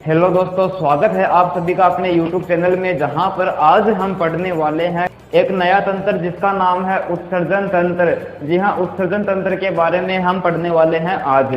Hello दोस्तों, स्वागत है आप सभी का अपने YouTube चैनल में, जहां पर आज हम पढ़ने वाले हैं एक नया तंत्र जिसका नाम है उत्सर्जन तंत्र। जी हाँ, उत्सर्जन तंत्र के बारे में हम पढ़ने वाले हैं आज।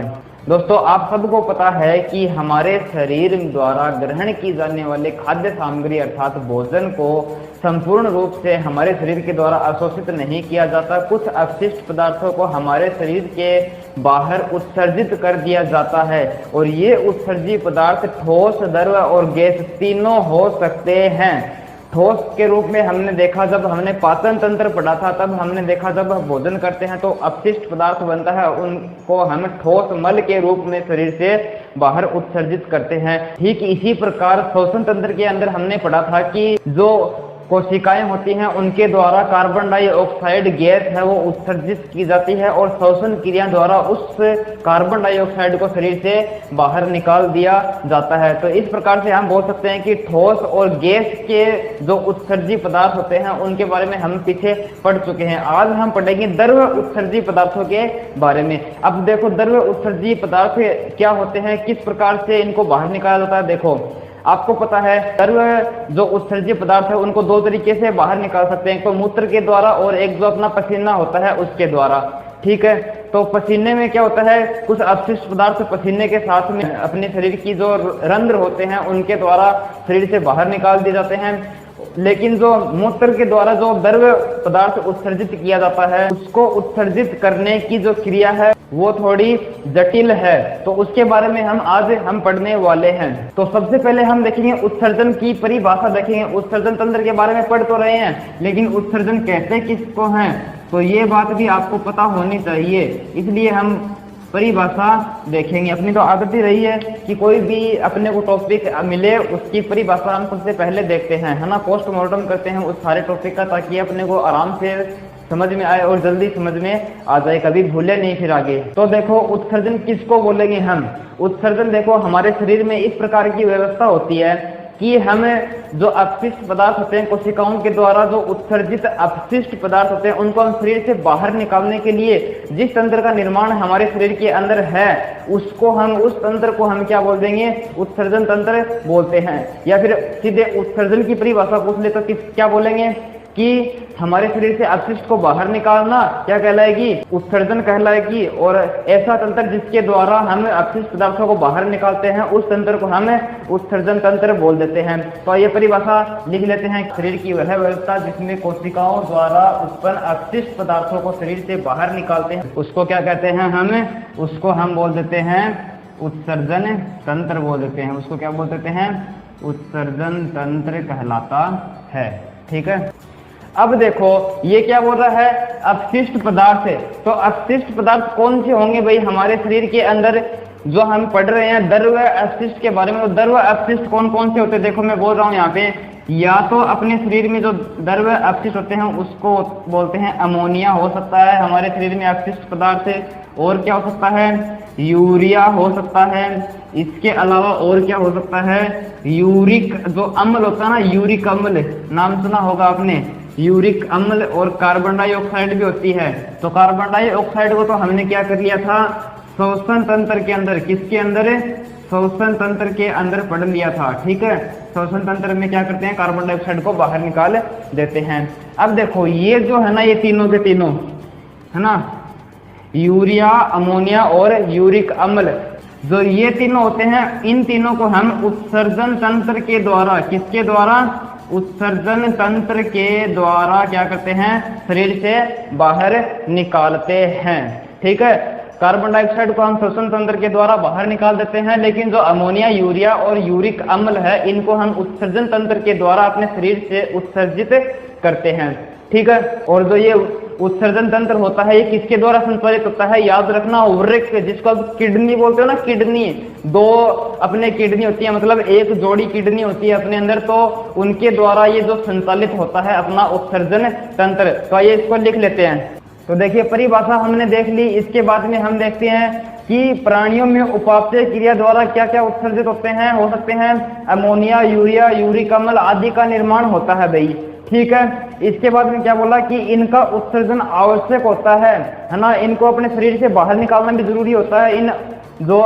दोस्तों, आप सबको पता है कि हमारे शरीर द्वारा ग्रहण की जाने वाले खाद्य सामग्री अर्थात भोजन को संपूर्ण रूप से हमारे शरीर के द्वारा अवशोषित नहीं किया जाता। कुछ अपशिष्ट पदार्थों को हमारे शरीर के बाहर उत्सर्जित कर दिया जाता है और ये उत्सर्जित पदार्थ ठोस, द्रव और गैस तीनों हो सकते हैं। ठोस के रूप में हमने देखा, जब हमने पाचन तंत्र पढ़ा था तब हमने देखा जब हम भोजन करते हैं तो अपशिष्ट पदार्थ बनता है, उनको हम ठोस मल के रूप में शरीर से बाहर उत्सर्जित करते हैं। ठीक इसी प्रकार श्वसन तंत्र के अंदर हमने पढ़ा था कि जो कोशिकाएं होती हैं उनके द्वारा कार्बन डाइऑक्साइड गैस है वो उत्सर्जित की जाती है और श्वसन क्रिया द्वारा उस कार्बन डाइऑक्साइड को शरीर से बाहर निकाल दिया जाता है। तो इस प्रकार से हम बोल सकते हैं कि ठोस और गैस के जो उत्सर्जित पदार्थ होते हैं उनके बारे में हम पीछे पढ़ चुके हैं। आज हम पढ़ेंगे द्रव उत्सर्जित पदार्थों के बारे में। अब देखो, द्रव उत्सर्जित पदार्थ क्या होते हैं, किस प्रकार से इनको बाहर निकाला जाता है। देखो, आपको पता है द्रव जो उत्सर्जित पदार्थ है उनको दो तरीके से बाहर निकाल सकते हैं, एक तो मूत्र के द्वारा और एक जो अपना पसीना होता है उसके द्वारा। ठीक है, तो पसीने में क्या होता है, कुछ अपशिष्ट पदार्थ पसीने के साथ में अपने शरीर की जो रंध्र होते हैं उनके द्वारा शरीर से बाहर निकाल दिए जाते हैं। लेकिन जो मूत्र के द्वारा जो द्रव पदार्थ उत्सर्जित किया जाता है उसको उत्सर्जित करने की जो क्रिया है वो थोड़ी जटिल है, तो उसके बारे में हम पढ़ने वाले हैं। तो सबसे पहले हम देखेंगे उत्सर्जन की परिभाषा देखेंगे। उत्सर्जन तंत्र के बारे में पढ़ तो रहे हैं, लेकिन उत्सर्जन कहते किसको हैं तो ये बात भी आपको पता होनी चाहिए, इसलिए हम परिभाषा देखेंगे। अपनी तो आदत ही रही है कि कोई भी अपने को टॉपिक मिले उसकी परिभाषा हम सबसे पहले देखते हैं, है ना, पोस्टमार्टम करते हैं उस सारे टॉपिक का, ताकि अपने को आराम से समझ में आए और जल्दी समझ में आ जाए, कभी भूले नहीं फिर आगे। तो देखो, उत्सर्जन किसको बोलेंगे हम। उत्सर्जन देखो, हमारे शरीर में इस प्रकार की व्यवस्था होती है कि हम जो अपशिष्ट पदार्थ होते हैं कोशिकाओं के द्वारा जो उत्सर्जित अपशिष्ट पदार्थ होते हैं उनको हम शरीर से बाहर निकालने के लिए जिस तंत्र का निर्माण हमारे शरीर के अंदर है उस तंत्र को हम क्या बोल देंगे, उत्सर्जन तंत्र बोलते हैं। या फिर सीधे उत्सर्जन की परिभाषा पूछ ले तो क्या बोलेंगे कि हमारे शरीर से अपशिष्ट को बाहर निकालना क्या कहलाएगी, उत्सर्जन कहलाएगी। और ऐसा तंत्र जिसके द्वारा हम अपशिष्ट पदार्थों को बाहर निकालते हैं उस तंत्र को हम उत्सर्जन तंत्र बोल देते हैं। तो ये परिभाषा लिख लेते हैं, शरीर की वह व्यवस्था जिसमें कोशिकाओं द्वारा उत्पन्न अपशिष्ट पदार्थों को शरीर से बाहर निकालते हैं उसको क्या कहते हैं, उसको हम बोल देते हैं उत्सर्जन तंत्र बोल देते हैं। उसको क्या बोल देते हैं, उत्सर्जन तंत्र कहलाता है। ठीक है, अब देखो ये क्या बोल रहा है, अपशिष्ट पदार्थ है। तो अपशिष्ट पदार्थ कौन से होंगे भाई हमारे शरीर के अंदर, जो हम पढ़ रहे हैं द्रव अपशिष्ट के बारे में। तो द्रव अपशिष्ट कौन कौन से होते हैं, देखो मैं बोल रहा हूँ यहाँ पे, या तो अपने शरीर में जो द्रव अपशिष्ट होते हैं उसको बोलते हैं अमोनिया, हो सकता है हमारे शरीर में अपशिष्ट पदार्थ है। और क्या हो सकता है, यूरिया हो सकता है। इसके अलावा और क्या हो सकता है, यूरिक जो अम्ल होता है ना, यूरिक अम्ल नाम सुना होगा आपने, यूरिक अम्ल। और कार्बन डाइऑक्साइड भी होती है। तो कार्बन डाइऑक्साइड को तो हमने क्या कर लिया था, श्वसन तंत्र के अंदर, किसके अंदर, श्वसन तंत्र के अंदर पढ़ लिया था। ठीक है, श्वसन तंत्र में क्या करते हैं, कार्बन डाइऑक्साइड को बाहर निकाल देते हैं। अब देखो ये जो है ना, ये तीनों के तीनों है ना, यूरिया, अमोनिया और यूरिक अम्ल, जो ये तीनों होते हैं, इन तीनों को हम उत्सर्जन तंत्र के द्वारा, किसके द्वारा, उत्सर्जन तंत्र के द्वारा क्या करते हैं, शरीर से बाहर निकालते हैं। ठीक है, कार्बन डाइऑक्साइड को हम श्वसन तंत्र के द्वारा बाहर निकाल देते हैं, लेकिन जो अमोनिया, यूरिया और यूरिक अम्ल है इनको हम उत्सर्जन तंत्र के द्वारा अपने शरीर से उत्सर्जित करते हैं। ठीक है, और जो ये उत्सर्जन तंत्र होता है ये किसके द्वारा संचालित होता है, याद रखना, वृक्क, जिसको आप किडनी बोलते हो ना, किडनी, दो अपने किडनी होती है, मतलब एक जोड़ी किडनी होती है अपने अंदर, तो उनके द्वारा ये जो संचालित होता है अपना उत्सर्जन तंत्र। तो ये इसको लिख लेते हैं। तो देखिए परिभाषा हमने देख ली। इसके बाद में हम देखते हैं कि प्राणियों में उपापचय क्रिया द्वारा क्या क्या उत्सर्जित होते हैं, हो सकते हैं अमोनिया, यूरिया, यूरिक अम्ल आदि का निर्माण होता है भाई। ठीक है, इसके बाद में क्या बोला कि इनका उत्सर्जन आवश्यक होता है ना, इनको अपने शरीर से बाहर निकालना भी जरूरी होता है। इन जो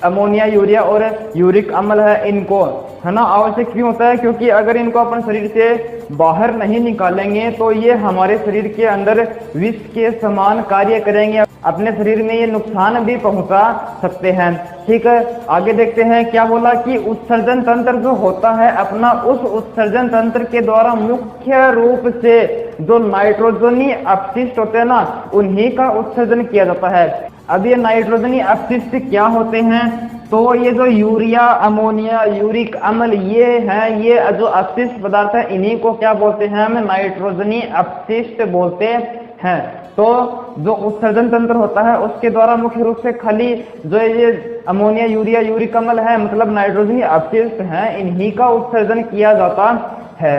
अमोनिया, यूरिया और यूरिक अम्ल है इनको, है ना, आवश्यक क्यों होता है? क्योंकि अगर इनको अपन शरीर से बाहर नहीं निकालेंगे तो ये हमारे शरीर के अंदर विष के समान कार्य करेंगे, अपने शरीर में ये नुकसान भी पहुंचा सकते हैं। ठीक है, आगे देखते हैं क्या बोला कि उत्सर्जन तंत्र जो होता है अपना, उस उत्सर्जन तंत्र के द्वारा मुख्य रूप से जो नाइट्रोजनी अपशिष्ट होते हैं ना, उन्हीं का उत्सर्जन किया जाता है। अब ये नाइट्रोजनी अपशिष्ट क्या होते हैं? तो ये जो यूरिया, अमोनिया, यूरिक अम्ल ये हैं, ये जो अपशिष्ट पदार्थ है इन्हीं को क्या बोलते हैं? हम नाइट्रोजनी अपशिष्ट बोलते हैं। तो जो उत्सर्जन तंत्र होता है उसके द्वारा मुख्य रूप से खाली जो ये अमोनिया, यूरिया, यूरिक अम्ल है, मतलब नाइट्रोजनी अपशिष्ट हैं, इन्हीं का उत्सर्जन किया जाता है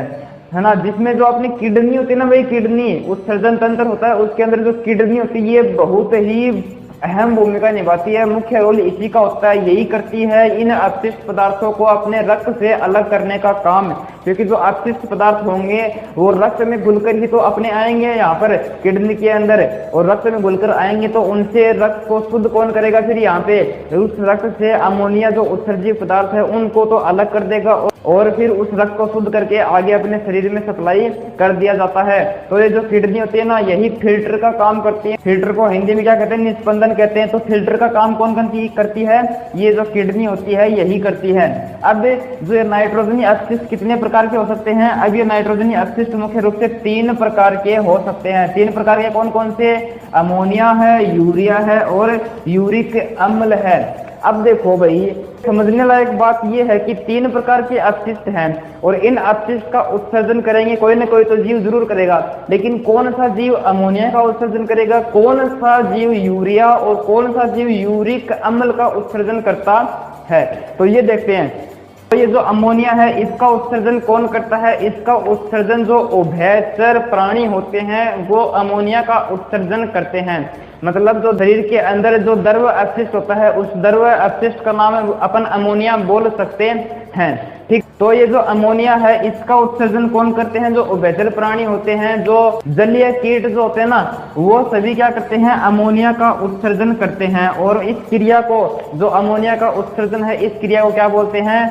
ना। जिसमें जो अपनी किडनी होती है ना, वही किडनी उत्सर्जन तंत्र होता है, उसके अंदर जो किडनी होती है ये बहुत ही अहम भूमिका निभाती है, मुख्य रोल इसी का होता है, यही करती है इन अपशिष्ट पदार्थों को अपने रक्त से अलग करने का काम। क्योंकि जो अपशिष्ट पदार्थ होंगे वो रक्त में घुलकर ही तो अपने आएंगे यहाँ पर किडनी के अंदर, और रक्त में घुलकर आएंगे तो उनसे रक्त को शुद्ध कौन करेगा? फिर यहाँ पे उस रक्त से अमोनिया जो उत्सर्जित पदार्थ है उनको तो अलग कर देगा और फिर उस रक्त को शुद्ध करके आगे अपने शरीर में सप्लाई कर दिया जाता है। तो ये जो किडनी होती है ना, यही फिल्टर का काम करती है। फिल्टर को हिंदी में क्या कहते हैं? निस्पंदन कहते हैं। तो फिल्टर का काम कौन करती है? ये जो किडनी होती है यही करती है। अब जो नाइट्रोजनी अपशिष्ट कितने प्रकार के हो सकते हैं? अब ये नाइट्रोजनी अपशिष्ट मुख्य रूप से 3 प्रकार के हो सकते हैं। 3 प्रकार के कौन कौन से? अमोनिया है, यूरिया है और यूरिक अम्ल है। अब देखो भाई, समझने लायक बात यह है कि 3 प्रकार के अपशिष्ट हैं और इन अपशिष्ट का उत्सर्जन करेंगे कोई न कोई तो जीव जरूर करेगा, लेकिन कौन सा जीव अमोनिया का उत्सर्जन करेगा, कौन सा जीव यूरिया और कौन सा जीव यूरिक अम्ल का उत्सर्जन करता है? तो ये देखते हैं। तो ये जो अमोनिया है इसका उत्सर्जन कौन करता है? इसका उत्सर्जन जो उभयचर प्राणी होते हैं वो अमोनिया का उत्सर्जन करते हैं। मतलब जो शरीर के अंदर जो द्रव अपशिष्ट होता है उस द्रव अपशिष्ट का नाम अपन अमोनिया बोल सकते हैं। ठीक, तो ये जो अमोनिया है इसका उत्सर्जन कौन करते हैं? जो उभयचर प्राणी होते हैं, जो जलीय कीट जो होते हैं ना, वो सभी क्या करते हैं? अमोनिया का उत्सर्जन करते हैं। और इस क्रिया को, जो अमोनिया का उत्सर्जन है, इस क्रिया को क्या बोलते हैं?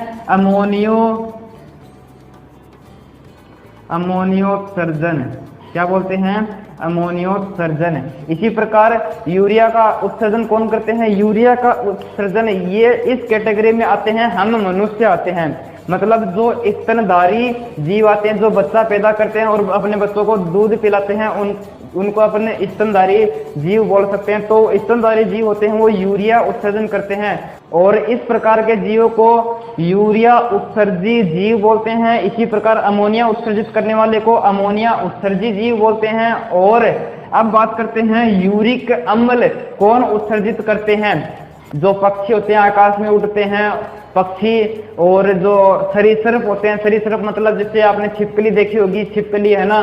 अमोनियोत्सर्जन। क्या बोलते हैं? अमोनियोत्सर्जन। इसी प्रकार यूरिया का उत्सर्जन कौन करते हैं? यूरिया का उत्सर्जन ये इस कैटेगरी में आते हैं, हम मनुष्य आते हैं। मतलब जो स्तनधारी जीव आते हैं, जो बच्चा पैदा करते हैं और अपने बच्चों को दूध पिलाते हैं, उनको अपने स्तनधारी जीव बोल सकते हैं। तो स्तनधारी जीव होते हैं वो यूरिया उत्सर्जन करते हैं और इस प्रकार के जीवों को यूरिया उत्सर्जी जीव बोलते हैं। इसी प्रकार अमोनिया उत्सर्जित करने वाले को अमोनिया उत्सर्जी जीव बोलते हैं। और अब बात करते हैं यूरिक अम्ल कौन उत्सर्जित करते हैं? जो पक्षी होते हैं, आकाश में उड़ते हैं पक्षी, और जो सरीसृप होते हैं, सरीसृप मतलब जैसे आपने छिपकली देखी होगी, छिपकली है ना,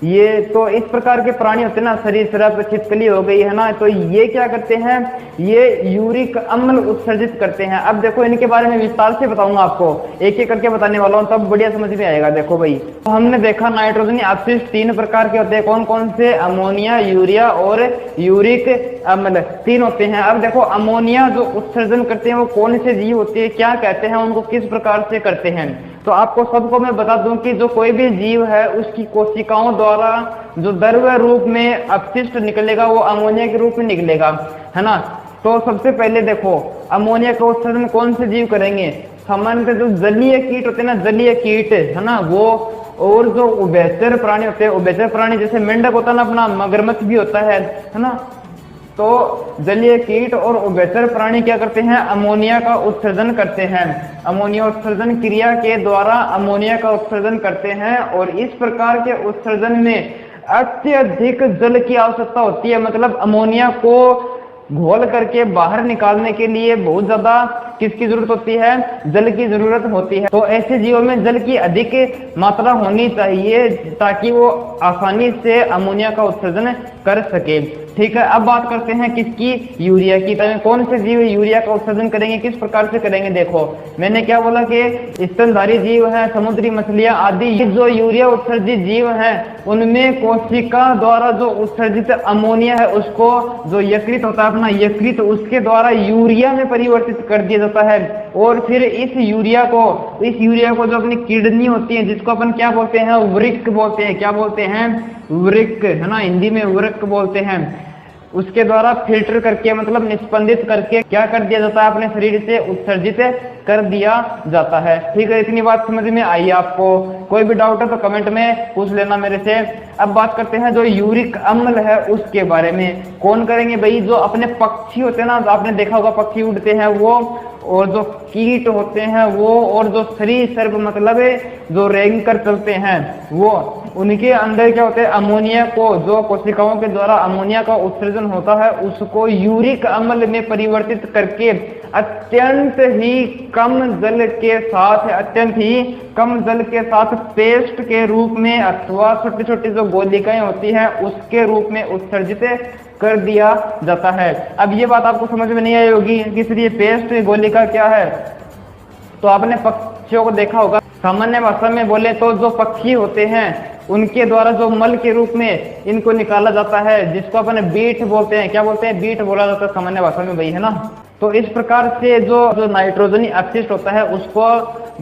ये तो इस प्रकार के प्राणी होते हैं ना, सरीसृप, छिपकली हो गई है ना, तो ये क्या करते हैं? ये यूरिक अम्ल उत्सर्जित करते हैं। अब देखो इनके बारे में विस्तार से बताऊंगा आपको, एक एक करके बताने वाला हूँ, तब बढ़िया समझ में आएगा। देखो भाई, तो हमने देखा नाइट्रोजनी अपशिष्ट 3 प्रकार के होते हैं। कौन कौन से? अमोनिया, यूरिया और यूरिक अम्ल 3 होते हैं। अब देखो अमोनिया जो उत्सर्जन करते हैं वो कौन से जीव होते हैं, क्या कहते हैं, उनको किस प्रकार से करते हैं? तो आपको सबको मैं बता दूं कि जो कोई भी जीव है उसकी कोशिकाओं द्वारा जो द्रव रूप में अपशिष्ट निकलेगा वो अमोनिया के रूप में निकलेगा, है ना। तो सबसे पहले देखो अमोनिया का उत्सर्जन कौन से जीव करेंगे? सामान्यतः जो जलीय कीट होते हैं ना, जलीय कीट है ना वो, और जो उभयचर प्राणी होते हैं, उभयचर प्राणी जैसे मेंढक होता है ना अपना, मगरमच्छ भी होता है ना। तो जलीय कीट और उभयचर प्राणी क्या करते हैं? अमोनिया का उत्सर्जन करते हैं। अमोनिया उत्सर्जन क्रिया के द्वारा अमोनिया का उत्सर्जन करते हैं और इस प्रकार के उत्सर्जन में अत्यधिक जल की आवश्यकता होती है। मतलब अमोनिया को घोल करके बाहर निकालने के लिए बहुत ज्यादा किसकी जरूरत होती है? जल की जरूरत होती है। तो ऐसे जीवों में जल की अधिक मात्रा होनी चाहिए ताकि वो आसानी से अमोनिया का उत्सर्जन कर सके। ठीक है, अब बात करते हैं किसकी, यूरिया की। तो कौन से जीव यूरिया का उत्सर्जन करेंगे, किस प्रकार से करेंगे। देखो मैंने क्या बोला कि स्तनधारी जीव हैं, समुद्री मछलियां आदि जो यूरिया उत्सर्जित जीव हैं उनमें कोशिका द्वारा जो उत्सर्जित अमोनिया है उसको जो यकृत होता है अपना यकृत, उसके द्वारा यूरिया में परिवर्तित कर दिया जाता है। और फिर इस यूरिया को जो अपनी किडनी होती है जिसको अपन क्या बोलते हैं, वृक्क बोलते हैं। क्या बोलते हैं, वृक्क, है ना, हिंदी में वृक्क बोलते हैं। उसके द्वारा फिल्टर करके मतलब निष्पंदित करके क्या कर दिया जाता है, अपने शरीर से उत्सर्जित कर दिया जाता है। ठीक है, इतनी बात समझ में आई आपको। कोई भी डाउट है तो कमेंट में पूछ लेना मेरे से। अब बात करते हैं जो यूरिक अम्ल है उसके बारे में। कौन करेंगे भाई, जो अपने पक्षी होते हैं ना, आपने देखा होगा पक्षी उड़ते हैं वो, और जो कीट होते हैं वो, और जो सरीसृप मतलब जो रेंग कर चलते हैं वो, उनके अंदर क्या होता है, अमोनिया को, जो कोशिकाओं के द्वारा अमोनिया का उत्सर्जन होता है उसको यूरिक अम्ल में परिवर्तित करके अत्यंत ही कम जल के साथ पेस्ट के रूप में अथवा छोटी छोटी जो गोलिकाएं होती हैं उसके रूप में उत्सर्जित कर दिया जाता है। अब ये बात आपको समझ में नहीं आई होगी कि सिर्फ ये पेस्ट गोलिका क्या है। तो आपने पक्षियों को देखा होगा, सामान्य भाषा में बोले तो जो पक्षी होते हैं उनके द्वारा जो मल के रूप में इनको निकाला जाता है जिसको अपन बीट बोलते हैं। क्या बोलते हैं, बीट बोला जाता है सामान्य भाषा में भाई, है ना। तो इस प्रकार से जो नाइट्रोजनी अपशिष्ट होता है उसको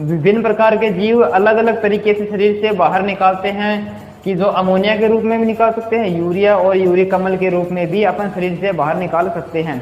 विभिन्न प्रकार के जीव अलग अलग तरीके से शरीर से बाहर निकालते हैं, कि जो अमोनिया के रूप में भी निकाल सकते हैं, यूरिया और यूरिक अम्ल के रूप में भी अपन शरीर से बाहर निकाल सकते हैं।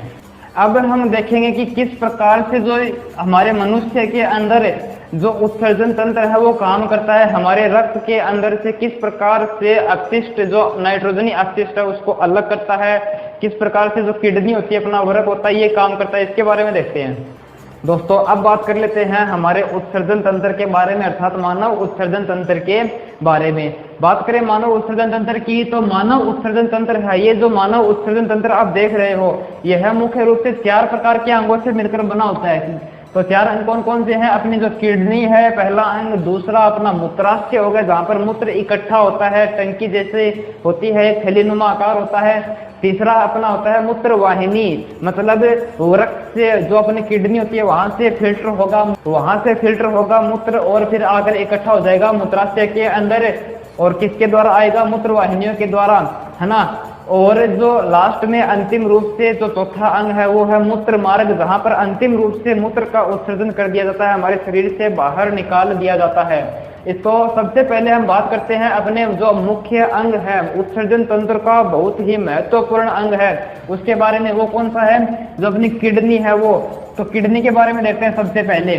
अब हम देखेंगे कि किस प्रकार से जो हमारे मनुष्य के अंदर जो उत्सर्जन तंत्र है वो काम करता है। हमारे रक्त के अंदर से किस प्रकार से अपशिष्ट, जो नाइट्रोजनी अपशिष्ट है उसको अलग करता है, किस प्रकार से जो किडनी होती है अपना वृक्क होता है ये काम करता है, इसके बारे में देखते हैं। दोस्तों अब बात कर लेते हैं हमारे उत्सर्जन तंत्र के बारे में, अर्थात मानव उत्सर्जन तंत्र के बारे में। बात करें मानव उत्सर्जन तंत्र की, तो मानव उत्सर्जन तंत्र है, ये जो मानव उत्सर्जन तंत्र आप देख रहे हो यह मुख्य रूप से 4 प्रकार के अंगों से मिलकर बना होता है। तो 4 अंग कौन कौन से हैं, अपनी जो किडनी है पहला अंग, दूसरा अपना मूत्राशय हो गया जहाँ पर मूत्र इकट्ठा होता है, टंकी जैसे होती है, थैलीनुमा आकार होता है। तीसरा अपना होता है मूत्र वाहिनी, मतलब रक्त से जो अपनी किडनी होती है वहां से फिल्टर होगा मूत्र और फिर आकर इकट्ठा हो जाएगा मूत्राशय के अंदर, और किसके द्वारा आएगा, मूत्र वाहिनियों के द्वारा, है ना। और जो लास्ट में अंतिम रूप से जो चौथा अंग है वो है मूत्र मार्ग, जहां पर अंतिम रूप से मूत्र का उत्सर्जन कर दिया जाता है, हमारे शरीर से बाहर निकाल दिया जाता है। इसको सबसे पहले हम बात करते हैं अपने जो मुख्य अंग है उत्सर्जन तंत्र का, बहुत ही महत्वपूर्ण अंग है उसके बारे में। वो कौन सा है, जो अपनी किडनी है वो। तो किडनी के बारे में देखते हैं सबसे पहले।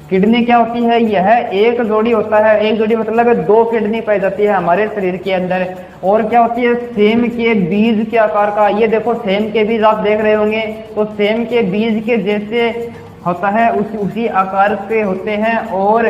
किडनी क्या होती है, यह एक जोड़ी होता है, एक जोड़ी मतलब 2 किडनी पाई जाती है हमारे शरीर के अंदर। और क्या होती है, सेम के बीज के आकार का, ये देखो सेम के बीज आप देख रहे होंगे, तो सेम के बीज के जैसे होता है, उसी आकार के होते हैं। और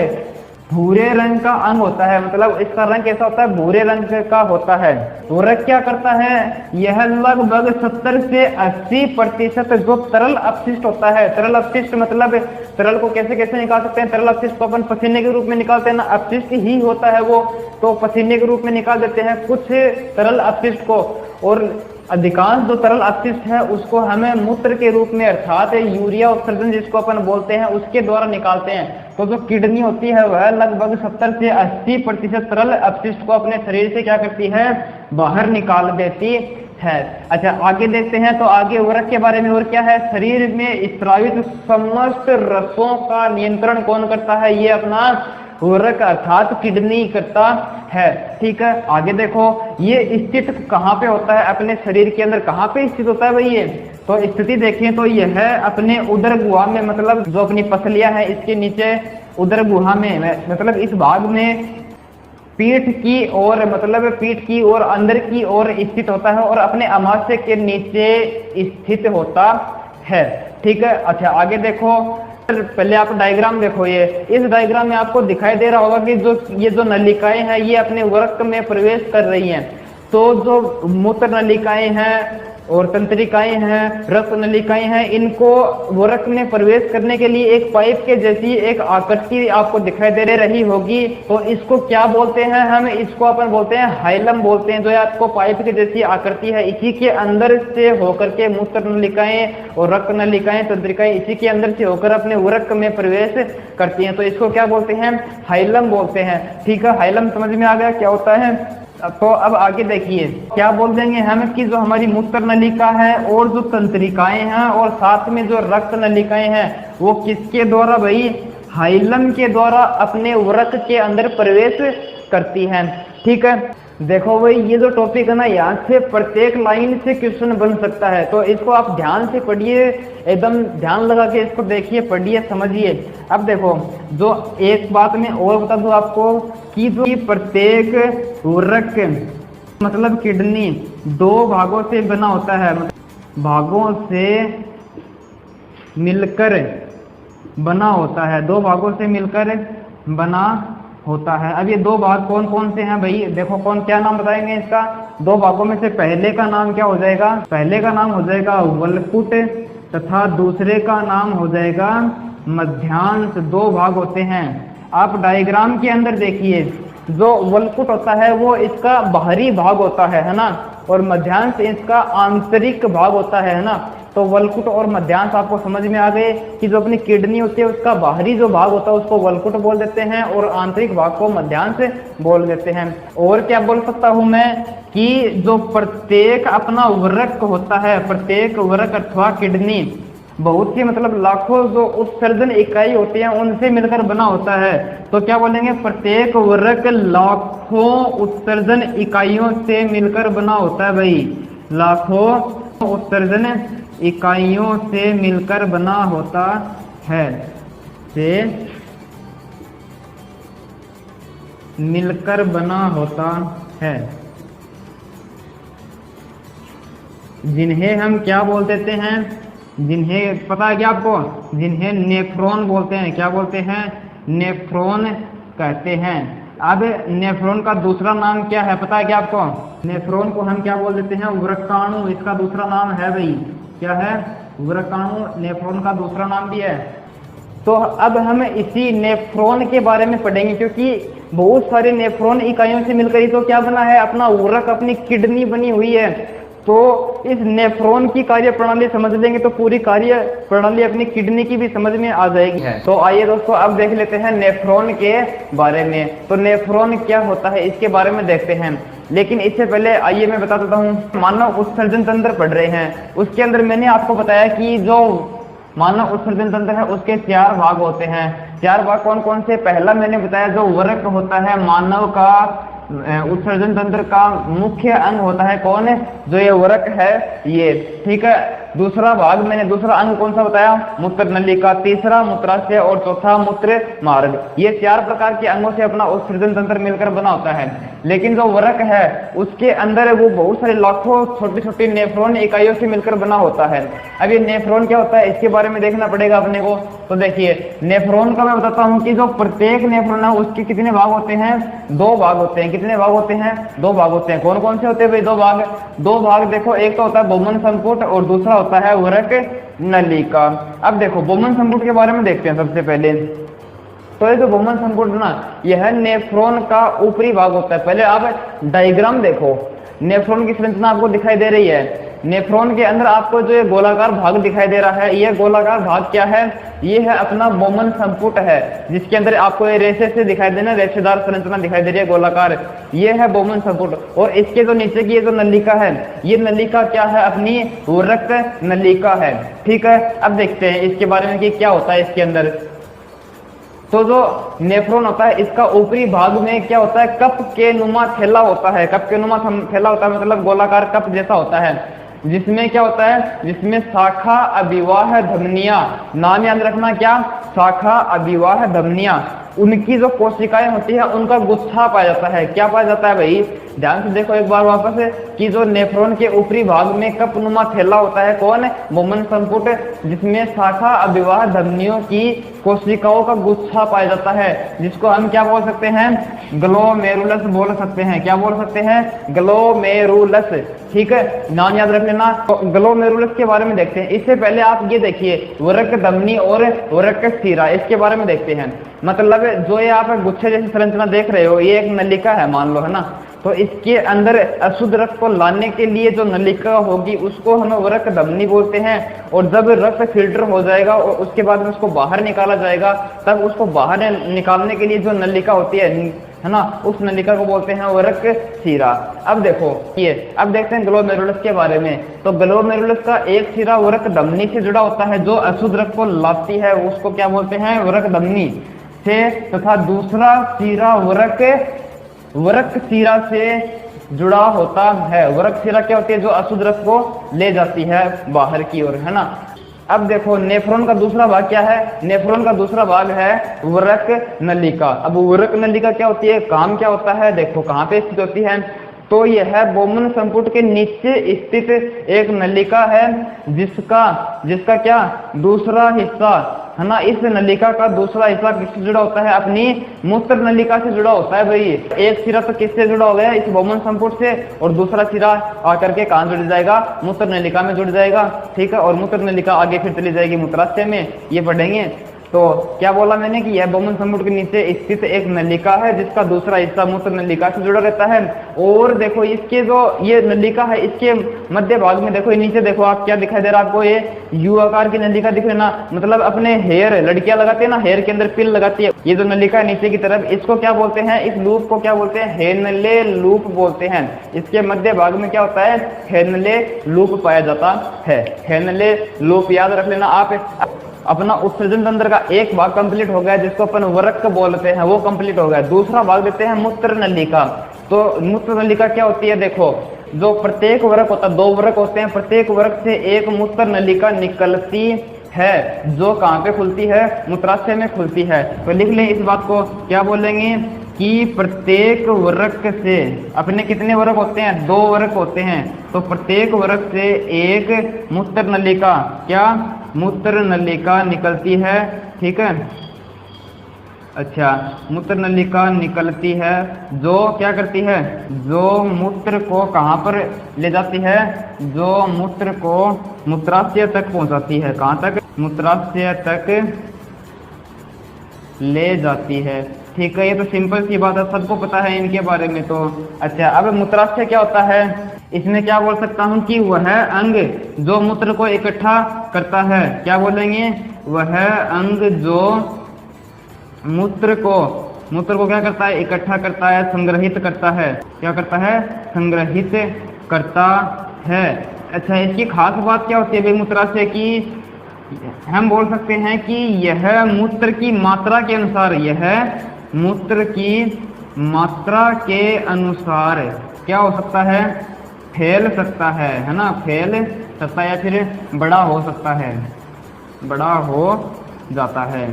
भूरे रंग का अंग होता है, मतलब इसका रंग कैसा होता है, भूरे रंग का होता है। वृक्क क्या करता है, यह लगभग 70 से 80% जो तरल अपशिष्ट होता है, तरल अपशिष्ट मतलब तरल को कैसे कैसे निकाल सकते हैं, तरल अपशिष्ट को अपन पसीने के रूप में निकालते हैं ना, अपशिष्ट ही होता है वो, तो पसीने के रूप में निकाल देते हैं कुछ तरल अपशिष्ट को। और अधिकांश जो तरल अपशिष्ट है उसको हमें मूत्र के रूप में अर्थात यूरिया उत्सर्जन जिसको अपन बोलते हैं उसके द्वारा निकालते हैं। तो जो किडनी होती है वह लगभग 70 से 80% तरल अपशिष्ट को अपने शरीर से क्या करती है, बाहर निकाल देती है। अच्छा आगे देखते हैं, तो आगे वृक्क के बारे में। और क्या है, शरीर में स्रावित समस्त रसों का नियंत्रण कौन करता है, ये अपना वृक्क अर्थात किडनी करता है। ठीक है, आगे देखो ये स्थित कहाँ पे होता है अपने शरीर के अंदर, कहाँ पे स्थित होता है भाई ये। तो स्थिति देखें तो यह है अपने उदर गुहा में, मतलब जो अपनी पसलियां है इसके नीचे उदर गुहा में, मतलब इस भाग में पीठ की ओर, मतलब पीठ की ओर अंदर की ओर स्थित होता है और अपने अमाशय के नीचे स्थित होता है। ठीक है, अच्छा आगे देखो, पहले आप डायग्राम देखो, ये इस डायग्राम में आपको दिखाई दे रहा होगा कि जो ये जो नलिकाएं हैं ये अपने वृक्क में प्रवेश कर रही हैं। तो जो मूत्र नलिकाएं हैं और तंत्रिकाएं हैं, रक्त नलिकाएं हैं, इनको वरक में प्रवेश करने के लिए एक पाइप के जैसी एक आकृति आपको दिखाई दे रही होगी। तो इसको क्या बोलते हैं? हम इसको अपन बोलते हैं हाइलम बोलते हैं। जो आपको पाइप की जैसी आकृति है, इसी के अंदर से होकर के मूत्र नलिकाएं और रक्त नलिकाएं, तंत्रिकाएं इसी के अंदर से होकर अपने वरक में प्रवेश करती हैं। तो इसको क्या बोलते हैं? हाइलम बोलते हैं। ठीक है, हाइलम समझ में आ गया क्या होता है? तो अब आगे देखिए क्या बोल देंगे हम कि जो हमारी मूत्र नलिका है और जो तंत्रिकाएं हैं और साथ में जो रक्त नलिकाएं हैं वो किसके द्वारा भाई? हाइलम के द्वारा अपने वरक के अंदर प्रवेश करती हैं। ठीक है, देखो भाई ये जो टॉपिक है ना, यहाँ से प्रत्येक लाइन से क्वेश्चन बन सकता है। तो इसको आप ध्यान से पढ़िए, एकदम ध्यान लगा के इसको देखिए, पढ़िए, समझिए। अब देखो, जो एक बात मैं और बता दूं आपको कि जो प्रत्येक वरक मतलब किडनी 2 भागों से बना होता है, भागों से मिलकर बना होता है, 2 भागों से मिलकर बना होता है। अब ये 2 भाग कौन कौन से हैं भाई? देखो, कौन क्या नाम बताएंगे इसका? 2 भागों में से पहले का नाम क्या हो जाएगा? पहले का नाम हो जाएगा वलकुट तथा दूसरे का नाम हो जाएगा मध्यांश। 2 भाग होते हैं। आप डायग्राम के अंदर देखिए, जो वलकुट होता है वो इसका बाहरी भाग होता है ना, और मध्यांश इसका आंतरिक भाग होता है ना। तो वलकुट और मध्यांश आपको समझ में आ गए कि जो अपनी किडनी होती है उसका बाहरी जो भाग होता है उसको वलकुट बोल देते हैं और आंतरिक भाग को मध्यांश बोल देते हैं। और क्या बोल सकता हूं मैं कि जो प्रत्येक अपना वरक होता है, प्रत्येक वरक अथवा किडनी बहुत सी मतलब लाखों जो उत्सर्जन इकाई होती है उनसे मिलकर बना होता है। तो क्या बोलेंगे? प्रत्येक वरक लाखों उत्सर्जन इकाइयों से मिलकर बना होता है भाई। लाखों उत्सर्जन इकाइयों से मिलकर बना होता है, से मिलकर बना होता है, जिन्हें हम क्या बोल देते हैं? जिन्हें पता है क्या आपको? जिन्हें नेफ्रॉन बोलते हैं। क्या बोलते हैं? नेफ्रॉन कहते हैं। अब नेफ्रॉन का दूसरा नाम क्या है पता है क्या आपको? नेफ्रॉन को हम क्या बोल देते हैं? वृक्काणु। इसका दूसरा नाम है भाई, क्या है? वृक्काणु। नेफ्रॉन का दूसरा नाम भी है। तो अब हम इसी नेफ्रॉन के बारे में पढ़ेंगे, क्योंकि बहुत सारे नेफ्रॉन इकाइयों से मिलकर ही तो क्या बना है? अपना वरक, अपनी किडनी बनी हुई है। तो इस नेफ्रॉन की कार्य प्रणाली समझ लेंगे तो पूरी कार्य प्रणाली अपनी किडनी की भी समझ में आ जाएगी। तो आइए दोस्तों अब देख लेते हैं नेफ्रॉन के बारे में। तो नेफ्रॉन क्या होता है इसके बारे में देखते हैं, लेकिन इससे पहले आइए मैं बता देता हूँ। मानव उत्सर्जन तंत्र पढ़ रहे हैं, उसके अंदर मैंने आपको बताया कि जो मानव उत्सर्जन तंत्र है उसके 4 भाग होते हैं। 4 भाग कौन कौन से? पहला मैंने बताया जो वरक होता है, मानव का उत्सर्जन तंत्र का मुख्य अंग होता है। कौन है? जो ये वरक है ये। ठीक है, दूसरा भाग मैंने दूसरा अंग कौन सा बताया? मूत्र नलिका। तीसरा मूत्राशय और चौथा मूत्र मार्ग। ये 4 प्रकार के अंगों से अपना उत्सर्जन तंत्र मिलकर बना होता है। लेकिन जो वरक है उसके अंदर वो बहुत सारे लाखों छोटी छोटी नेफ्रॉन इकाइयों से मिलकर बना होता है। अब ये नेफ्रॉन क्या होता है इसके बारे में देखना पड़ेगा अपने को। तो देखिए, नेफ्रॉन का मैं बताता हूँ कि जो प्रत्येक नेफ्रॉन है उसके कितने भाग होते हैं? 2 भाग होते हैं। कितने भाग होते हैं? 2 भाग होते हैं। कौन कौन से होते हैं भाई? 2 भाग। 2 भाग देखो, एक तो होता है बोमन संपुट और दूसरा होता है वरक नलिका। अब देखो बोमन संपुट के बारे में देखते हैं सबसे पहले। तो ये जो बोमन संपुट ना, यह नेफ्रॉन का ऊपरी भाग होता है। पहले आप डायग्राम देखो, नेफ्रॉन की संरचना आपको दिखाई दे रही है। नेफ्रॉन के अंदर आपको जो ये गोलाकार भाग दिखाई दे रहा है, ये गोलाकार भाग क्या है? ये है अपना बोमन संपुट है, जिसके अंदर आपको ये रेशे से दिखाई देना, रेशेदार संरचना दिखाई दे रही है गोलाकार। ये है बोमन संपुट। और इसके जो नीचे की ये जो नलिका है, ये नलिका क्या है? अपनी रक्त नलिका है। ठीक है, अब देखते हैं इसके बारे में कि क्या होता है इसके अंदर। तो जो नेफ्रॉन होता है इसका ऊपरी भाग में क्या होता है? कप के नुमा थैला होता है। कप के नुमा थैला होता है मतलब गोलाकार कप जैसा होता है, जिसमें क्या होता है? जिसमें शाखा अभिवाह धमनियां, नाम याद रखना क्या? शाखा अभिवाह धमनियां, उनकी जो कोशिकाएं होती है उनका गुच्छा पाया जाता है। क्या पाया जाता है भाई? ध्यान से देखो एक बार वापस कि जो नेफ्रॉन के ऊपरी भाग में कपनुमा थैला होता है कौन है, बोमन संपुट, जिसमें शाखा अभिवाह धमनियों की कोशिकाओं का गुच्छा पाया जाता है, जिसको हम क्या बोल सकते हैं, ग्लोमेरुलस बोल सकते हैं। क्या बोल सकते हैं, ग्लोमेरुलस। ठीक है, नाम याद रख लेना। तो ग्लोमेरुलस के बारे में देखते हैं। इससे पहले आप ये देखिए वृक्क धमनी और वृक्क शिरा, इसके बारे में देखते हैं। मतलब जो ये आप गुच्छे जैसी संरचना देख रहे हो, ये एक नलिका है मान लो, है ना। तो इसके अंदर अशुद्ध रक्त को लाने के लिए जो नलिका होगी उसको हम वृक्क धमनी बोलते हैं। और जब रक्त फिल्टर हो जाएगा और उसके बाद में उसको बाहर निकाला जाएगा, तब उसको बाहर निकालने के लिए जो नलिका होती है ना, उस नलिका को बोलते हैं वृक्क शिरा। अब देखो ये, अब देखते हैं ग्लोमेरुलस के बारे में। तो ग्लोमेरुलस का एक शिरा वृक्क धमनी से जुड़ा होता है, जो अशुद्ध रक्त को लाती है उसको क्या बोलते हैं, वृक्क धमनी से, तथा दूसरा शिरा वृक्क शिरा से जुड़ा होता है। वृक्क शिरा क्या होती है, जो अशुद्ध रक्त को ले जाती है बाहर की ओर, है ना। अब देखो नेफ्रॉन का दूसरा भाग क्या है, नेफ्रॉन का दूसरा भाग है वृक्क नलिका। अब वृक्क नलिका क्या होती है, काम क्या होता है, देखो कहाँ पे स्थित होती है। तो यह है बोमन संपुट के नीचे स्थित एक नलिका है, जिसका क्या दूसरा हिस्सा, है ना, इस नलिका का दूसरा हिस्सा किससे जुड़ा होता है, अपनी मूत्र नलिका से जुड़ा होता है। भाई एक सिरा तो किससे जुड़ा हो गया, इस बोमन संपुट से, और दूसरा सिरा आकर के कहाँ जुड़ जाएगा, मूत्र नलिका में जुड़ जाएगा। ठीक है, और मूत्र नलिका आगे फिर चली जाएगी मूत्राशय में, ये पढ़ेंगे। तो क्या बोला मैंने कि यह बोमन संपुट के नीचे स्थित एक नलिका है, जिसका दूसरा हिस्सा मूत्र नलिका से जुड़ा रहता है। और देखो इसके जो ये नलिका है, इसके मध्य भाग में देखो, नीचे देखो आप, क्या दिखाई दे रहा है आपको, ये यू आकार की नलिका दिख रही है ना। मतलब अपने हेयर लड़कियां लगाती है ना, हेयर के अंदर पिल लगाती है, ये जो नलिका है नीचे की तरफ, इसको क्या बोलते हैं, इस लूप को क्या बोलते हैं, हेनले लूप बोलते हैं। इसके मध्य भाग में क्या होता है, हेनले लूप पाया जाता है। हेनले लूप याद रख लेना आप। अपना उत्सर्जन तंत्र का एक भाग कंप्लीट हो गया, जिसको अपन वृक्क बोलते हैं, वो कंप्लीट हो गया। दूसरा भाग देते हैं मूत्र नलिका। तो मूत्र नलिका क्या होती है, देखो जो प्रत्येक वृक्क होता है, 2 वृक्क होते हैं, प्रत्येक वृक्क से एक मूत्र नलिका निकलती है, जो कहाँ पे खुलती है, मूत्राशय में खुलती है। तो लिख लें इस बात को, क्या बोलेंगे कि प्रत्येक वृक्क से, अपने कितने वृक्क होते हैं, 2 वृक्क होते हैं। तो प्रत्येक वृक्क से एक मूत्र नलिका, क्या मूत्र नलिका निकलती है। ठीक है, अच्छा, मूत्र नलिका निकलती है, जो क्या करती है, जो मूत्र को कहाँ पर ले जाती है, जो मूत्र को मूत्राशय तक पहुँचाती है। कहाँ तक, मूत्राशय तक ले जाती है। ठीक है, ये तो सिंपल सी बात है, सबको पता है इनके बारे में। तो अच्छा, अब मूत्राशय क्या होता है, इसमें क्या बोल सकता हूँ कि वह अंग जो मूत्र को इकट्ठा करता है। क्या बोलेंगे, वह अंग जो मूत्र को क्या करता है, इकट्ठा करता है, संग्रहित करता है। क्या करता है, संग्रहित करता है। अच्छा, इसकी खास बात क्या होती है भाई मूत्राशय की, हम बोल सकते हैं कि यह मूत्र की मात्रा के अनुसार, यह मूत्र की मात्रा के अनुसार क्या हो सकता है, फैल सकता है ना, फैल सकता है, या फिर बड़ा हो सकता है, बड़ा हो जाता है।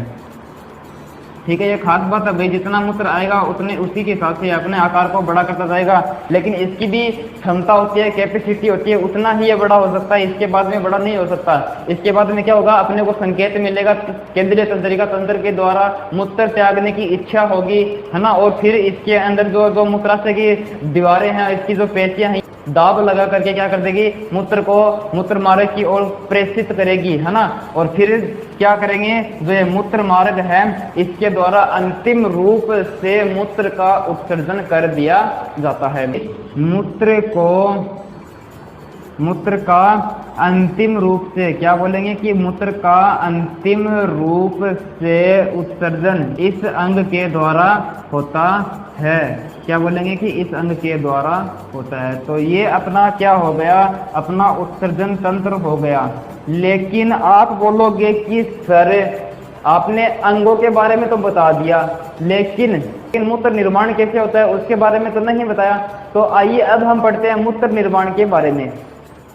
ठीक है, ये खास बात है भाई, जितना मूत्र आएगा उतने उसी के हिसाब से अपने आकार को बड़ा करता जाएगा। लेकिन इसकी भी क्षमता होती है, कैपेसिटी होती है, उतना ही ये बड़ा हो सकता है, इसके बाद में बड़ा नहीं हो सकता। इसके बाद में क्या होगा, अपने को संकेत मिलेगा केंद्रीय तंत्रिका तंत्र के द्वारा, मूत्र त्यागने की इच्छा होगी, है ना। और फिर इसके अंदर जो मूत्राशय की दीवारें हैं, इसकी जो पेशियां हैं, दाब लगा करके क्या कर देगी, मूत्र को मूत्र मार्ग की ओर प्रेषित करेगी, है ना। और फिर क्या करेंगे, जो ये मूत्र मार्ग है, इसके द्वारा अंतिम रूप से मूत्र का उत्सर्जन कर दिया जाता है। मूत्र का अंतिम रूप से, क्या बोलेंगे कि मूत्र का अंतिम रूप से उत्सर्जन इस अंग के द्वारा होता है। क्या बोलेंगे कि इस अंग के द्वारा होता है। तो ये अपना क्या हो गया, अपना उत्सर्जन तंत्र हो गया। लेकिन आप बोलोगे कि सर आपने अंगों के बारे में तो बता दिया, लेकिन मूत्र निर्माण कैसे होता है उसके बारे में तो नहीं बताया। तो आइए अब हम पढ़ते हैं मूत्र निर्माण के बारे में।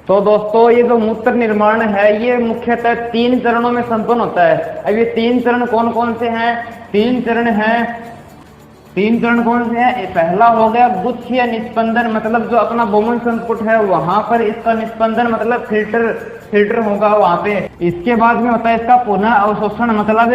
तो दोस्तों, ये जो मूत्र निर्माण है, ये मुख्यतः 3 चरणों में संपन्न होता है। अब ये 3 चरण कौन कौन से हैं, 3 चरण हैं। तीन चरण कौन से हैं? पहला हो गया गुच्छीय निस्पंदन, मतलब जो अपना बोमन संपुट है वहां पर इसका निस्पंदन मतलब फिल्टर होगा वहां पे। इसके बाद में होता है इसका पुनः अवशोषण, मतलब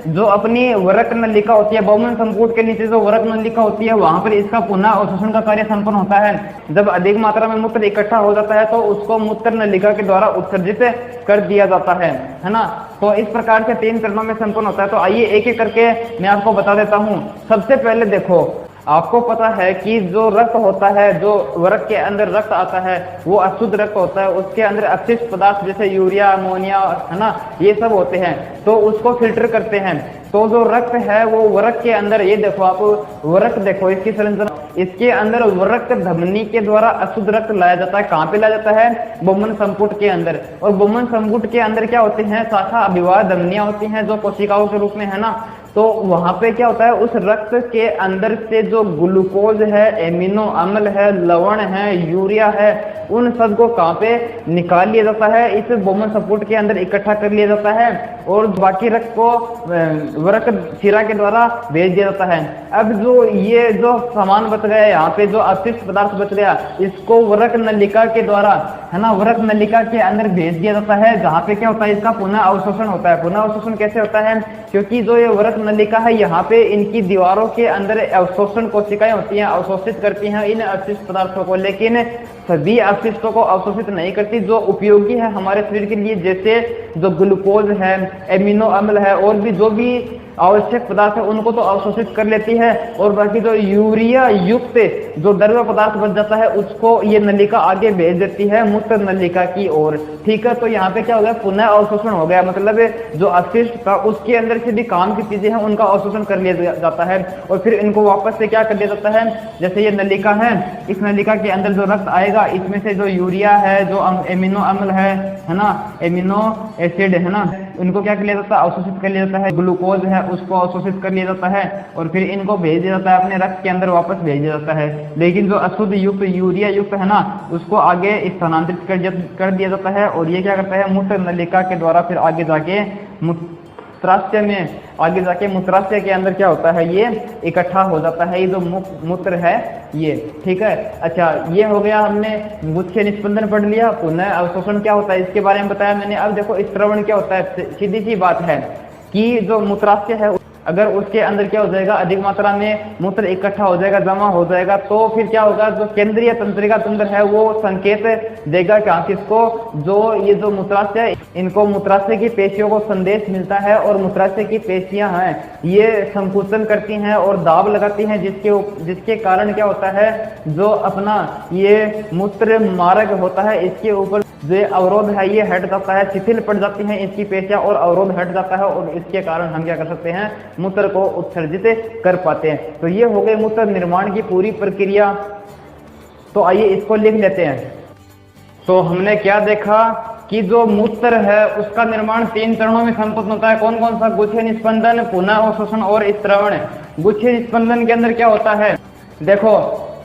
जो अपनी वरक नलिका होती है, बोमन संपुट के नीचे जो वरक नलिका होती है वहां पर इसका पुनः अवशोषण का कार्य संपन्न होता है। जब अधिक मात्रा में मूत्र इकट्ठा हो जाता है तो उसको मूत्र नलिका के द्वारा उत्सर्जित कर दिया जाता है ना। तो इस प्रकार से तीन चरणों में संपन्न होता है। तो आइए एक एक करके मैं आपको बता देता हूँ। सबसे पहले देखो, आपको पता है कि जो रक्त होता है, जो वरक के अंदर रक्त आता है वो अशुद्ध रक्त होता है। उसके अंदर अपशिष्ट पदार्थ जैसे यूरिया, अमोनिया, है ना, ये सब होते हैं, तो उसको फिल्टर करते हैं। तो जो रक्त है वो वरक के अंदर, ये देखो आप वरक देखो इसकी संरचना, इसके अंदर वरक धमनी के द्वारा अशुद्ध रक्त लाया जाता है। कहाँ पे लाया जाता है? बोमन संपुट के अंदर। और बोमन संपुट के अंदर क्या होते हैं? शाखा अभिवाह धमनियां होती हैं जो कोशिकाओं के रूप में, है ना। तो वहां पे क्या होता है, उस रक्त के अंदर से जो ग्लूकोज है, एमिनो अम्ल है, लवण है, यूरिया है, उन सब को कहाँ पे निकाल लिया जाता है, इस बोमन संपुट के अंदर इकट्ठा कर लिया जाता है और बाकी रक्त को वरक शिरा के द्वारा भेज दिया जाता है। अब जो ये जो सामान बच गया यहाँ पे, जो अपशिष्ट पदार्थ बच गया, इसको वरक नलिका के द्वारा, है ना, वरक नलिका के अंदर भेज दिया जाता है, जहाँ पे क्या होता है, इसका पुनः अवशोषण होता है। पुनः अवशोषण कैसे होता है? क्योंकि जो ये वरक नलिका है यहाँ पे इनकी दीवारों के अंदर अवशोषण कोशिकाएं होती हैं, अवशोषित करती हैं इन अपशिष्ट पदार्थों को, लेकिन सभी अपशिष्टों को अवशोषित नहीं करती जो उपयोगी है हमारे शरीर के लिए, जैसे जो ग्लूकोज है, एमिनो अम्ल है, और भी जो भी आवश्यक पदार्थ है उनको तो अवशोषित कर लेती है। और बाकी जो यूरिया युक्त जो द्रव्य पदार्थ बच जाता है उसको ये नलिका आगे भेज देती है मूत्र नलिका की ओर। ठीक है, तो यहाँ पे क्या हो गया? पुनः अवशोषण हो गया, मतलब जो अपशिष्ट था उसके अंदर से भी काम की चीजें हैं उनका अवशोषण कर लिया जाता है और फिर इनको वापस से क्या कर दिया जाता है? जैसे ये नलिका है, इस नलिका के अंदर जो रक्त आएगा इसमें से जो यूरिया है, जो एमिनो अम्ल है ना, एमिनो एसिड है ना, उनको क्या कर लिया जाता है? अवशोषित कर लिया जाता है। ग्लूकोज है उसको अवशोषित कर लिया जाता है और फिर इनको भेज दिया जाता है, अपने रक्त के अंदर वापस भेज दिया जाता है। लेकिन जो अशुद्ध युक्त यूरिया युक्त है ना, उसको आगे स्थानांतरित कर दिया जाता है और ये क्या करता है? मूत्र नलिका के द्वारा फिर आगे जाके मूत्राशय में, आगे जाके मूत्राशय के अंदर क्या होता है? ये इकट्ठा हो जाता है, ये जो मूत्र है ये। ठीक है, अच्छा, ये हो गया, हमने गुच्छीय निस्पंदन पढ़ लिया। पुनः अवशोषण क्या होता है इसके बारे में बताया मैंने। अब देखो स्त्रवण क्या होता है। सीधी सी बात है कि जो मूत्राशय है अगर उसके अंदर क्या हो जाएगा? अधिक मात्रा में मूत्र इकट्ठा हो जाएगा, जमा हो जाएगा, तो फिर क्या होगा? जो केंद्रीय तंत्रिका तंत्र है वो संकेत देगा क्या? किसको? जो ये जो मूत्राशय, इनको मूत्राशय की पेशियों को संदेश मिलता है और मूत्राशय की पेशियां हैं ये संकुचन करती हैं और दाब लगाती हैं, जिसके कारण क्या होता है? जो अपना ये मूत्र मार्ग होता है इसके ऊपर जो अवरोध है ये हट जाता है, शिथिल पड़ जाती हैं इसकी पेशियां और अवरोध हट जाता है और इसके कारण हम क्या कर सकते हैं? मूत्र को उत्सर्जित कर पाते हैं। तो ये हो गई मूत्र निर्माण की पूरी प्रक्रिया। तो आइए इसको लिख लेते हैं। तो हमने क्या देखा कि जो मूत्र है उसका निर्माण तीन चरणों में संपन्न होता है। कौन कौन सा? गुच्छीय निस्पंदन, पुनः अवशोषण और स्त्रवण। गुच्छीय निस्पंदन के अंदर क्या होता है? देखो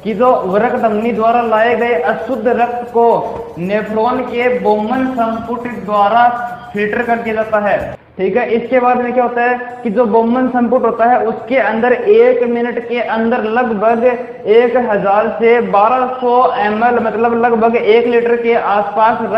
कि जो वरक धमनी द्वारा लाए गए अशुद्ध रक्त को नेफ्रॉन के बोमन संपुट द्वारा फिल्टर कर दिया जाता है। ठीक है, इसके बाद में क्या होता है कि जो बोमन संपुट होता है उसके अंदर 1 मिनट के अंदर लगभग 1000 से 1200 ml, मतलब लगभग 1 लीटर के आसपास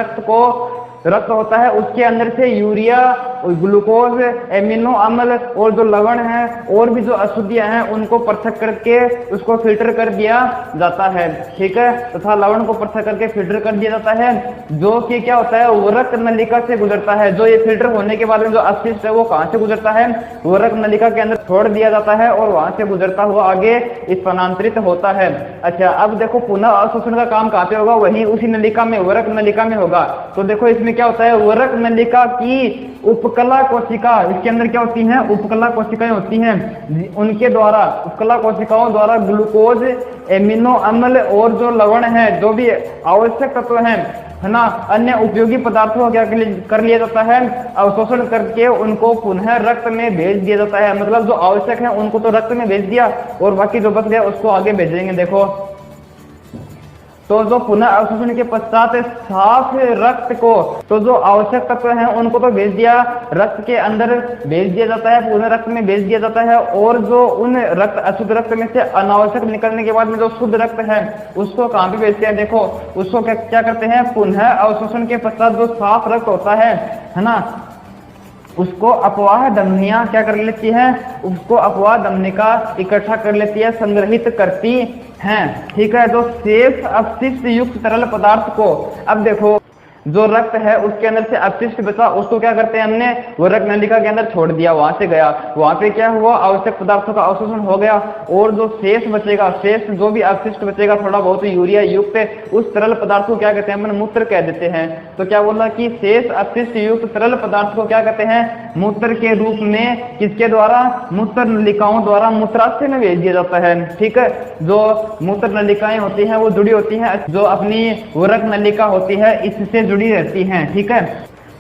रक्त होता है। उसके अंदर से यूरिया, ग्लूकोज, एमिनो अम्ल और जो लवण है और भी जो अशुद्धियां हैं उनको पृथक करके उसको फिल्टर कर दिया जाता है। ठीक है, तथा लवण को पृथक करके फिल्टर कर दिया जाता है, जो कि क्या होता है? वरक नलिका से गुजरता है। जो ये फिल्टर होने के बाद में जो अपशिष्ट है वो कहाँ से गुजरता है? वरक नलिका के अंदर छोड़ दिया जाता है और वहां से गुजरता हुआ आगे स्थानांतरित होता है। अच्छा, अब देखो पुनः अवशोषण का काम कहाँ पे होगा? वही उसी नलिका में, वरक नलिका में होगा। तो देखो इसमें क्या होता है? वरक नलिका की उपकला कोशिका, इसके अंदर क्या होती हैं? उपकला कोशिकाएं होती हैं, उनके द्वारा, उपकला कोशिकाओं द्वारा ग्लूकोज, एमिनो अम्ल और जो लवण है, जो भी आवश्यक तत्व हैं, है ना, अन्य उपयोगी पदार्थों को क्या कर लिया जाता है? अवशोषण करके उनको पुनः रक्त में भेज दिया जाता है। मतलब जो आवश्यक है उनको तो रक्त में भेज दिया और बाकी जो बच गया उसको आगे भेजेंगे। देखो तो जो पुनः अवशोषण के पश्चात साफ रक्त को, तो जो आवश्यक तत्व हैं उनको तो भेज दिया, रक्त के अंदर भेज दिया जाता है, पुनः रक्त में भेज दिया जाता है, और जो उन रक्त अशुद्ध रक्त में से अनावश्यक निकलने के बाद में जो शुद्ध रक्त है उसको कहाँ पे भेजते हैं? देखो उसको क्या करते हैं? पुनः अवशोषण के पश्चात जो साफ रक्त होता है ना, उसको अपवाह धमनियां क्या कर लेती है? उसको अपवाह धमनिका इकट्ठा कर लेती है, संग्रहित करती हैं, ठीक है। जो शेष अपशिष्ट युक्त तरल पदार्थ को, अब देखो जो रक्त है उसके अंदर से अपशिष्ट बचा, उसको क्या करते हैं हमने? वो रक्त नलिका के अंदर छोड़ दिया, वहां से गया, वहां पे क्या हुआ? आवश्यक पदार्थों का अवशोषण हो गया, और जो शेष बचेगा, शेष जो भी अपशिष्ट बचेगा थोड़ा बहुत यूरिया युक्त, उस तरल पदार्थ को क्या कहते हैं? अपन मूत्र कह देते हैं। तो क्या बोला कि शेष अपशिष्ट युक्त तरल पदार्थ को क्या कहते हैं? मूत्र के रूप में, किसके द्वारा? मूत्र नलिकाओं द्वारा मूत्राशय में भेज दिया जाता है, ठीक है। जो मूत्र नलिकाएं होती हैं वो जुड़ी होती हैं, जो अपनी वरक नलिका होती है इससे जुड़ी रहती हैं, ठीक है।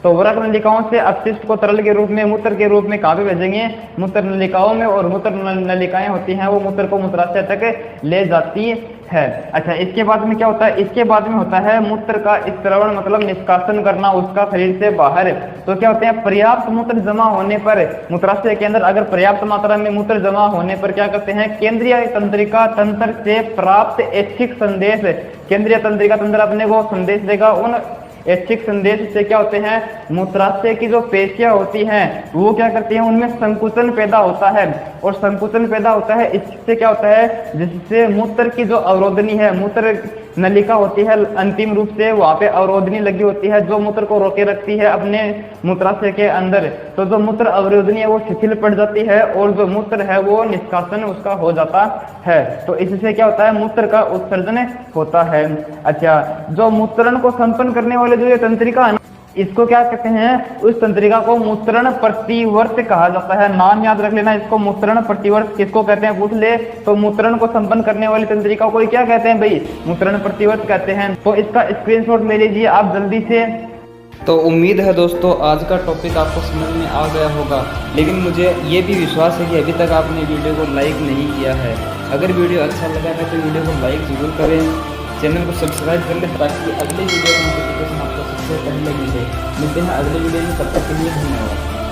तो वरक नलिकाओं से अपशिष्ट को तरल के रूप में, मूत्र के रूप में कहाँ पे भेजेंगे? मूत्र नलिकाओं में, और मूत्र नलिकाएं होती हैं वो मूत्र को मूत्राशय तक ले जाती है। अच्छा, इसके बाद में क्या होता है? इसके बाद में होता है मूत्र का स्त्रवण, मतलब निष्कासन करना उसका शरीर से बाहर। तो क्या होते हैं? पर्याप्त मूत्र जमा होने पर मूत्राशय के अंदर अगर पर्याप्त मात्रा में मूत्र जमा होने पर क्या करते हैं? केंद्रीय तंत्रिका तंत्र से प्राप्त ऐच्छिक संदेश, केंद्रीय तंत्रिका तंत्र अपने को संदेश देगा, उन ऐच्छिक संदेश से क्या होते हैं? मूत्राशय की जो पेशियां होती हैं वो क्या करती हैं? उनमें संकुचन पैदा होता है, और संकुचन पैदा होता है, इससे क्या होता है? जिससे मूत्र की जो अवरोधनी है, मूत्र नलिका होती है अंतिम रूप से वहां पे अवरोधनी लगी होती है जो मूत्र को रोके रखती है अपने मूत्राशय के अंदर। तो जो मूत्र अवरोधनी है वो शिथिल पड़ जाती है, और जो मूत्र है वो निष्कासन उसका हो जाता है। तो इससे क्या होता है? मूत्र का उत्सर्जन होता है। अच्छा, जो मूत्रण को संपन्न करने वाले जो ये तंत्रिका है, इसको क्या कहते हैं? उस तंत्रिका को मूत्रण प्रतिवर्त कहा जाता है। नाम याद रख लेना इसको, मूत्रण प्रतिवर्त किसको कहते हैं? पूछ ले तो मूत्रण को संपन्न करने वाली तंत्रिका को क्या कहते हैं भाई? मूत्रण प्रतिवर्त कहते हैं। तो इसका स्क्रीनशॉट ले लीजिए आप जल्दी से। तो उम्मीद है दोस्तों आज का टॉपिक आपको समझ में आ गया होगा, लेकिन मुझे ये भी विश्वास है कि अभी तक आपने वीडियो को लाइक नहीं किया है। अगर वीडियो अच्छा लगा है तो वीडियो को लाइक जरूर करें, चैनल को सब्सक्राइब कर लें ताकि अगले वीडियो का नोटिफिकेशन आपको सबसे पहले मिले। मिलते हैं अगले वीडियो में, तब तक के लिए धन्यवाद।